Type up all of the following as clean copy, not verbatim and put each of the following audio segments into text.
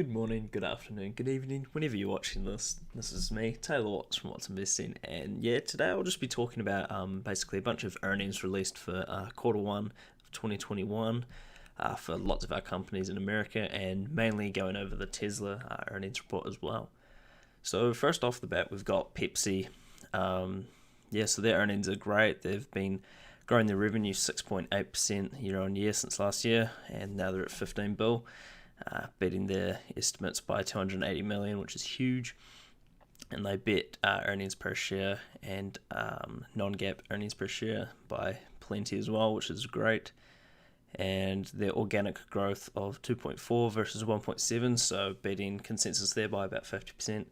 Good morning, good afternoon, good evening, whenever you're watching this. This is me, Taylor Watts from Watts Investing, and today I'll just be talking about basically a bunch of earnings released for quarter one of 2021 for lots of our companies in America, and mainly going over the Tesla earnings report as well. So first off the bat, we've got Pepsi. So their earnings are great. They've been growing their revenue 6.8% year on year since last year, and now they're at 15 bill. Beating their estimates by 280 million, which is huge. And they beat earnings per share and non-GAAP earnings per share by plenty as well, which is great. And their organic growth of 2.4 versus 1.7, so beating consensus there by about 50%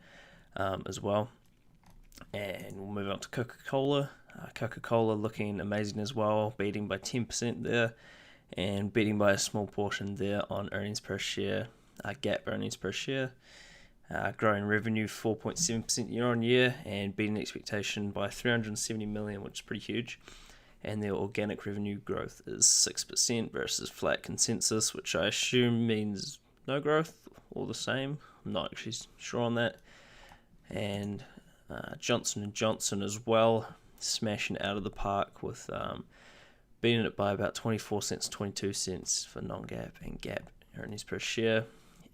as well. And we'll move on to Coca-Cola. Coca-Cola looking amazing as well, beating by 10% there, and beating by a small portion there on earnings per share, GAAP earnings per share, growing revenue 4.7% year on year, and beating expectation by 370 million, which is pretty huge. And their organic revenue growth is 6% versus flat consensus, which I assume means no growth or the same. I'm not actually sure on that. And Johnson & Johnson as well, smashing out of the park with beating it by about 24 cents, 22 cents for non-GAAP and GAAP earnings per share,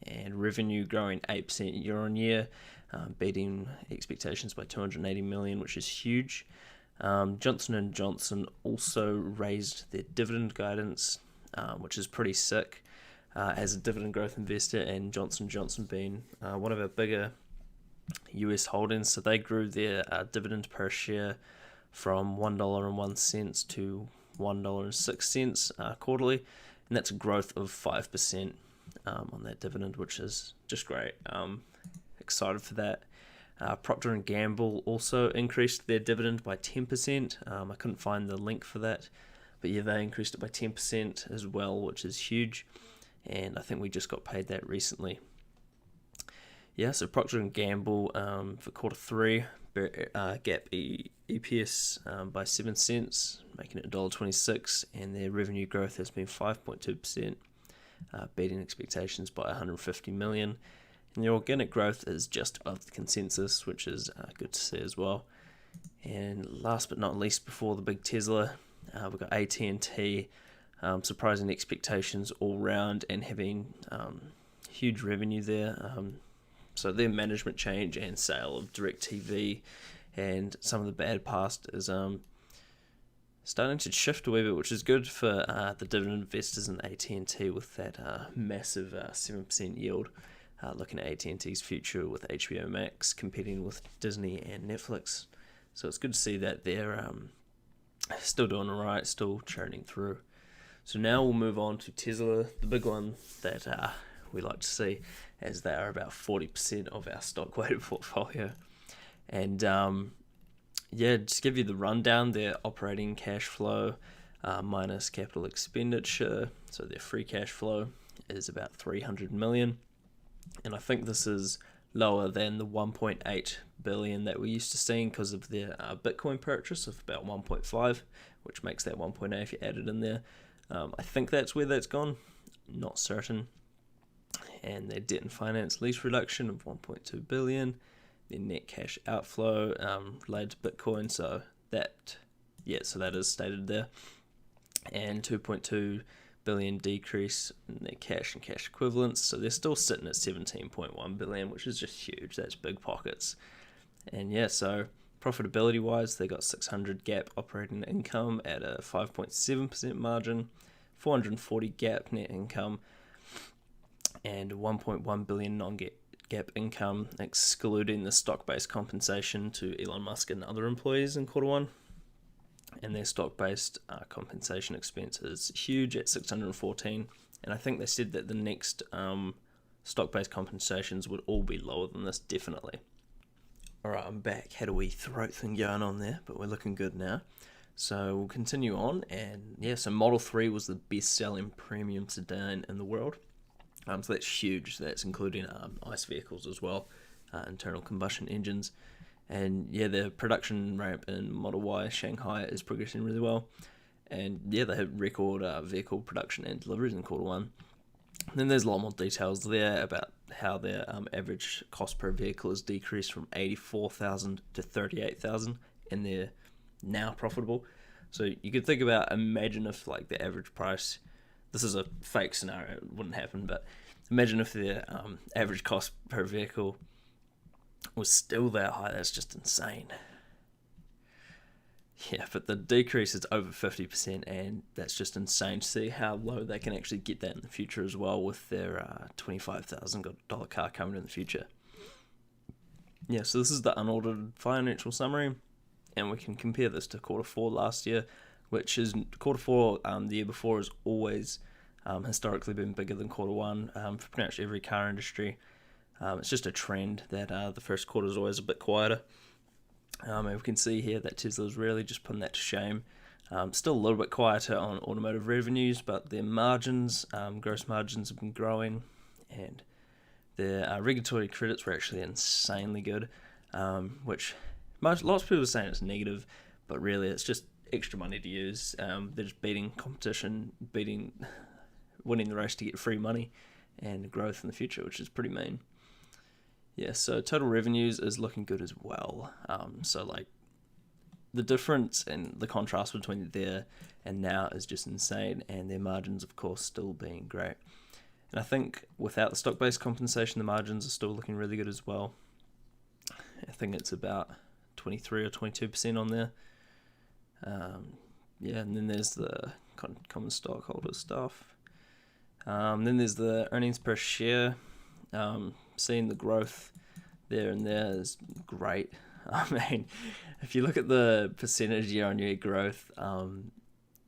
and revenue growing 8% year on year, beating expectations by 280 million, which is huge. Johnson & Johnson also raised their dividend guidance, which is pretty sick as a dividend growth investor, and Johnson & Johnson being one of our bigger US holdings, so they grew their dividend per share from $1.01 to $1.06 quarterly, and that's a growth of 5% on that dividend, which is just great. Excited for that. Procter & Gamble also increased their dividend by 10%. I couldn't find the link for that, but they increased it by 10% as well, which is huge, and I think we just got paid that recently. So Procter & Gamble for quarter three, GAAP EPS by 7 cents, making it $1.26, and their revenue growth has been 5.2%, beating expectations by 150 million. And their organic growth is just above the consensus, which is good to see as well. And last but not least, before the big Tesla, we've got AT&T, surprising expectations all round and having huge revenue there. So their management change and sale of DirecTV and some of the bad past is starting to shift a wee bit, which is good for the dividend investors in AT&T with that massive 7% yield. Looking at AT&T's future with HBO Max competing with Disney and Netflix. So it's good to see that they're still doing all right, still churning through. So now we'll move on to Tesla, the big one that we like to see, as they are about 40% of our stock-weighted portfolio. And just give you the rundown, their operating cash flow minus capital expenditure, so their free cash flow is about 300 million. And I think this is lower than the 1.8 billion that we're used to seeing because of their Bitcoin purchase of about 1.5, which makes that 1.8 if you add it in there. I think that's where that's gone, not certain. And their debt and finance lease reduction of 1.2 billion, their net cash outflow related to Bitcoin, so that is stated there, and 2.2 billion decrease in their cash and cash equivalents, so they're still sitting at 17.1 billion, which is just huge. That's big pockets. And so profitability wise, they got 600 GAAP operating income at a 5.7% margin, 440 GAAP net income, and 1.1 billion non-GAAP income, excluding the stock-based compensation to Elon Musk and other employees in quarter one. And their stock-based compensation expense is huge at 614. And I think they said that the next stock-based compensations would all be lower than this, definitely. All right, I'm back. Had a wee throat thing going on there, but we're looking good now. So we'll continue on. And so Model 3 was the best-selling premium sedan in the world. So that's huge. That's including ICE vehicles as well, internal combustion engines. And the production ramp in Model Y Shanghai is progressing really well. And they had record vehicle production and deliveries in quarter one. Then there's a lot more details there about how their average cost per vehicle has decreased from 84,000 to 38,000, and they're now profitable. So you could think about, imagine if like the average price, this is a fake scenario, it wouldn't happen, but imagine if their average cost per vehicle was still that high. That's just insane. Yeah, but the decrease is over 50%, and that's just insane to see how low they can actually get that in the future as well, with their $25,000 car coming in the future. Yeah, so this is the unaudited financial summary, and we can compare this to quarter four last year, which is quarter four the year before has always historically been bigger than quarter one for pretty much every car industry. It's just a trend that the first quarter is always a bit quieter. And we can see here that Tesla's really just putting that to shame. Still a little bit quieter on automotive revenues, but their margins, gross margins, have been growing, and their regulatory credits were actually insanely good, which lots of people are saying it's negative, but really it's just extra money to use. They're just beating competition, winning the race to get free money and growth in the future, which is pretty mean. Yeah, so total revenues is looking good as well. So like the difference and the contrast between there and now is just insane, and their margins, of course, still being great. And I think without the stock-based compensation, the margins are still looking really good as well. I think it's about 23 or 22% on there. Yeah, and then there's the common stockholder stuff. Then there's the earnings per share. Seeing the growth there and there is great. I mean, if you look at the percentage year-on-year growth,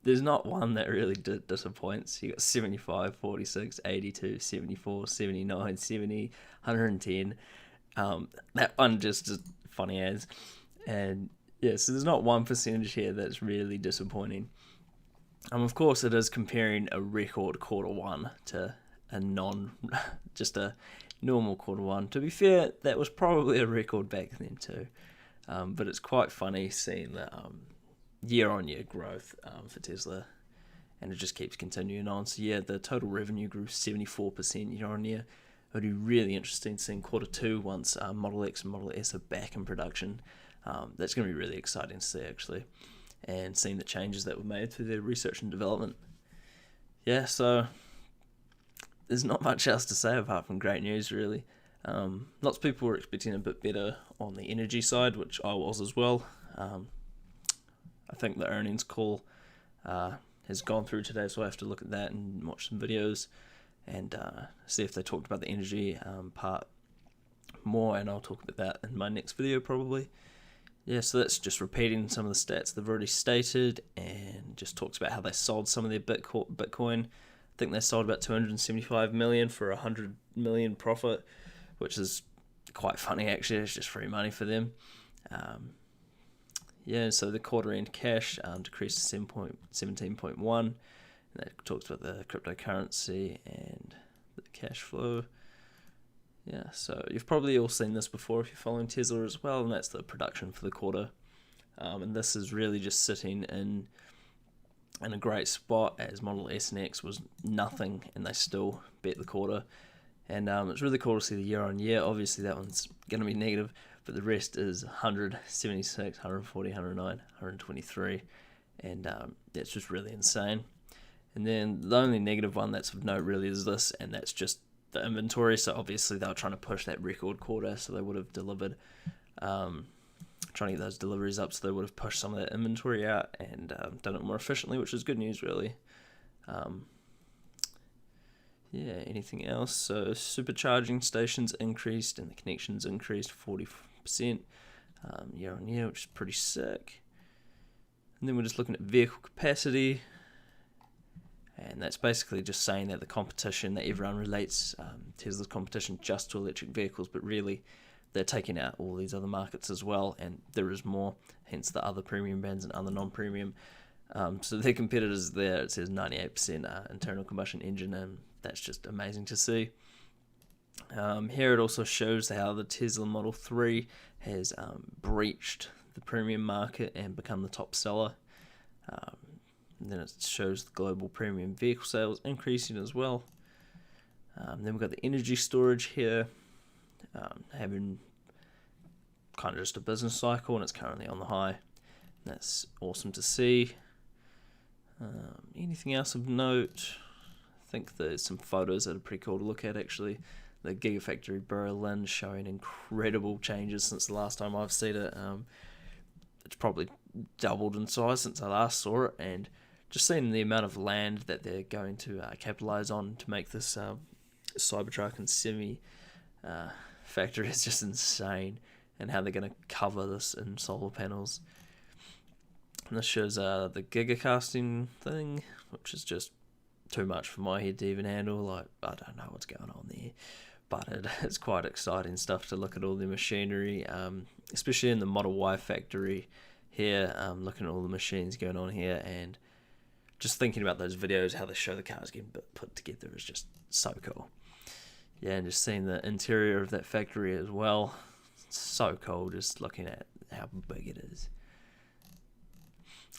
there's not one that really disappoints. You got 75, 46, 82, 74, 79, 70, 110. That one just is funny as. And yeah, so there's not one percentage here that's really disappointing. Of course, it is comparing a record quarter one to just a normal quarter one. To be fair, that was probably a record back then too. But it's quite funny seeing the year-on-year growth for Tesla, and it just keeps continuing on. So yeah, the total revenue grew 74% year-on-year. It'll be really interesting seeing quarter two once Model X and Model S are back in production. That's going to be really exciting to see, actually, and seeing the changes that were made through their research and development. Yeah, so there's not much else to say apart from great news, really. Lots of people were expecting a bit better on the energy side, which I was as well. I think the earnings call has gone through today, so I have to look at that and watch some videos and see if they talked about the energy part more, and I'll talk about that in my next video probably. Yeah, so that's just repeating some of the stats they've already stated, and just talks about how they sold some of their Bitcoin. I think they sold about 275 million for 100 million profit, which is quite funny actually. It's just free money for them. Yeah, so the quarter end cash decreased to 17.1. And that talks about the cryptocurrency and the cash flow. Yeah, so you've probably all seen this before if you're following Tesla as well, and that's the production for the quarter. And this is really just sitting in a great spot, as Model S and X was nothing and they still beat the quarter. And it's really cool to see the year on year. Obviously that one's going to be negative, but the rest is 176, 140, 109, 123, and it's just really insane. And then the only negative one that's of note really is this, and that's just the inventory. So obviously they were trying to push that record quarter, so they would have delivered, trying to get those deliveries up, so they would have pushed some of that inventory out and done it more efficiently, which is good news really. Yeah, anything else? So supercharging stations increased and the connections increased 40% year on year, which is pretty sick. And then we're just looking at vehicle capacity, and that's basically just saying that the competition, that everyone relates Tesla's competition just to electric vehicles, but really they're taking out all these other markets as well, and there is more, hence the other premium brands and other non-premium. So their competitors there, it says 98% internal combustion engine, and that's just amazing to see. Here it also shows how the Tesla Model 3 has breached the premium market and become the top seller. And then it shows the global premium vehicle sales increasing as well. Then we've got the energy storage here, having kind of just a business cycle, and it's currently on the high. That's awesome to see. Anything else of note? I think there's some photos that are pretty cool to look at actually. The Giga Berlin showing incredible changes since the last time I've seen it. It's probably doubled in size since I last saw it, and just seeing the amount of land that they're going to capitalize on to make this Cybertruck and Semi factory is just insane, and how they're going to cover this in solar panels. And this shows the Giga casting thing, which is just too much for my head to even handle. Like, I don't know what's going on there, but it's quite exciting stuff to look at all the machinery, especially in the Model Y factory here, looking at all the machines going on here, and just thinking about those videos, how they show the cars getting put together is just so cool. Yeah, and just seeing the interior of that factory as well, it's so cool just looking at how big it is.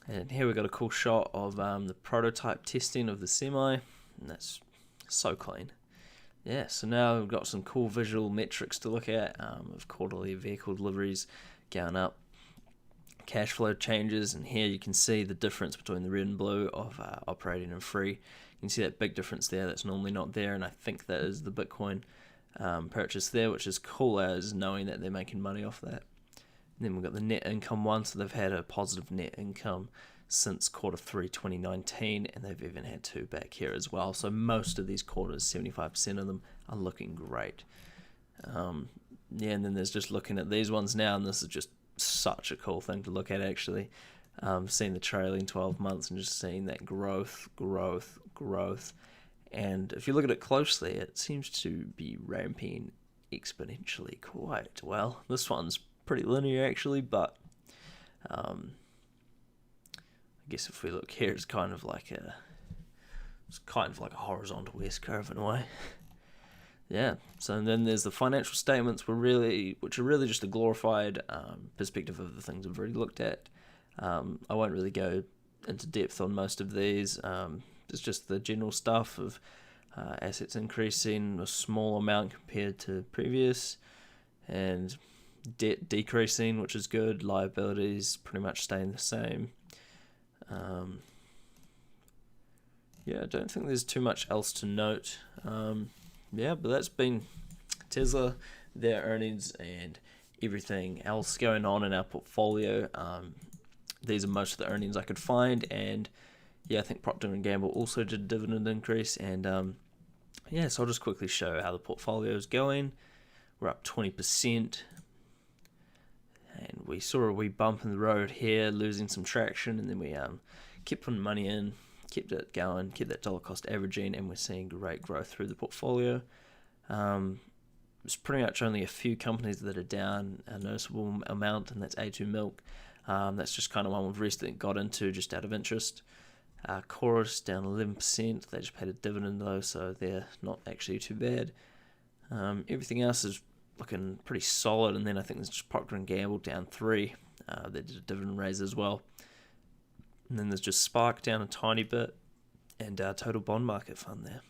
And here we got a cool shot of the prototype testing of the Semi, and that's so clean. Yeah, so now we've got some cool visual metrics to look at, of quarterly vehicle deliveries going up, cash flow changes, and here you can see the difference between the red and blue of operating and free. You can see that big difference there that's normally not there, and I think that is the Bitcoin purchase there, which is cool as knowing that they're making money off that. And then we've got the net income one, so they've had a positive net income since Q3 2019, and they've even had 2 back here as well. So most of these quarters, 75% of them, are looking great. Yeah, and then there's just looking at these ones now, and this is just such a cool thing to look at actually. Seeing the trailing 12 months and just seeing that growth. And if you look at it closely, it seems to be ramping exponentially quite well. This one's pretty linear actually, but I guess if we look here, it's kind of like a horizontal S-curve in a way. Yeah, so then there's the financial statements, which are really just a glorified perspective of the things I've already looked at. I won't really go into depth on most of these. It's just the general stuff of assets increasing a small amount compared to previous, and debt decreasing, which is good. Liabilities pretty much staying the same. Yeah, I don't think there's too much else to note. Yeah, but that's been Tesla, their earnings, and everything else going on in our portfolio. These are most of the earnings I could find, and yeah, I think Procter & Gamble also did a dividend increase, and yeah, so I'll just quickly show how the portfolio is going. We're up 20%, and we saw a wee bump in the road here, losing some traction, and then we kept putting money in, kept it going, kept that dollar cost averaging, and we're seeing great growth through the portfolio. There's pretty much only a few companies that are down a noticeable amount, and that's A2 Milk. That's just kind of one we've recently got into just out of interest. Chorus down 11%. They just paid a dividend though, so they're not actually too bad. Everything else is looking pretty solid, and then I think there's just Procter & Gamble down 3%. They did a dividend raise as well. And then there's just Spark down a tiny bit, and Total Bond Market Fund there.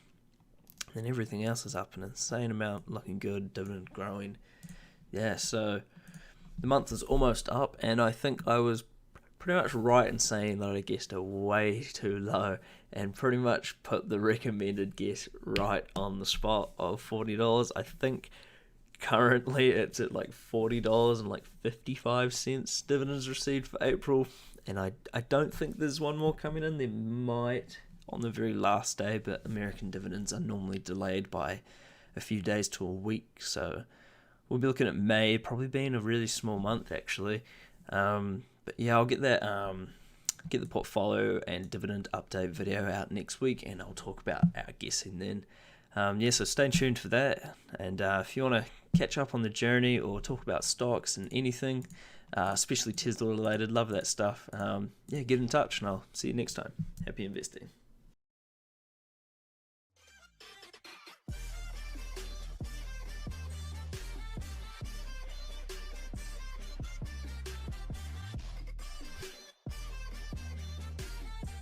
And everything else is up an insane amount, looking good, dividend growing. Yeah, so the month is almost up, and I think I was pretty much right in saying that I guessed it way too low, and pretty much put the recommended guess right on the spot of $40. I think currently it's at like $40 and like 55 cents dividends received for April, and I don't think there's one more coming in. There might on the very last day, but American dividends are normally delayed by a few days to a week, so we'll be looking at May probably being a really small month actually. But yeah, I'll get that get the portfolio and dividend update video out next week, and I'll talk about our guessing then. Yeah, so stay tuned for that, and if you want to catch up on the journey or talk about stocks and anything, especially Tesla related, love that stuff, yeah, get in touch, and I'll see you next time. Happy investing.